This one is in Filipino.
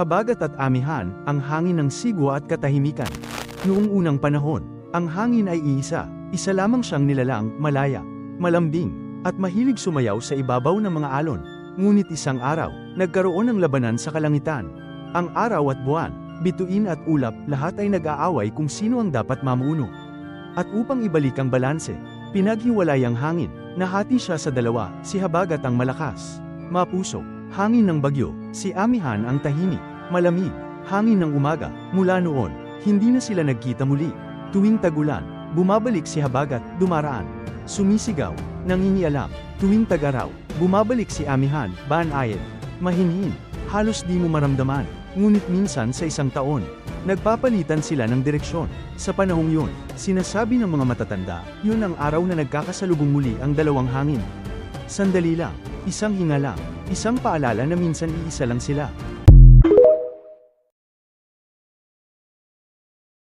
Habagat at amihan, ang hangin ng sigwa at katahimikan. Noong unang panahon, ang hangin ay isa lamang siyang nilalang, malaya, malambing, at mahilig sumayaw sa ibabaw ng mga alon. Ngunit isang araw, nagkaroon ng labanan sa kalangitan. Ang araw at buwan, bituin at ulap, lahat ay nag-aaway kung sino ang dapat mamuno. At upang ibalik ang balanse, pinaghiwalay ang hangin, nahati siya sa dalawa, si habagat ang malakas, mapuso, hangin ng bagyo, si amihan ang tahimik, malamig, hangin ng umaga. Mula noon, hindi na sila nagkita muli. Tuwing tagulan, bumabalik si habagat, dumaraan, sumisigaw, nangingialam. Tuwing tag-araw, bumabalik si amihan, banayad, mahinhin, halos di mo maramdaman. Ngunit minsan sa isang taon, nagpapalitan sila ng direksyon. Sa panahong yun, sinasabi ng mga matatanda, yun ang araw na nagkakasalubong muli ang dalawang hangin. Sandali lang, isang hinga lang, isang paalala na minsan iisa lang sila.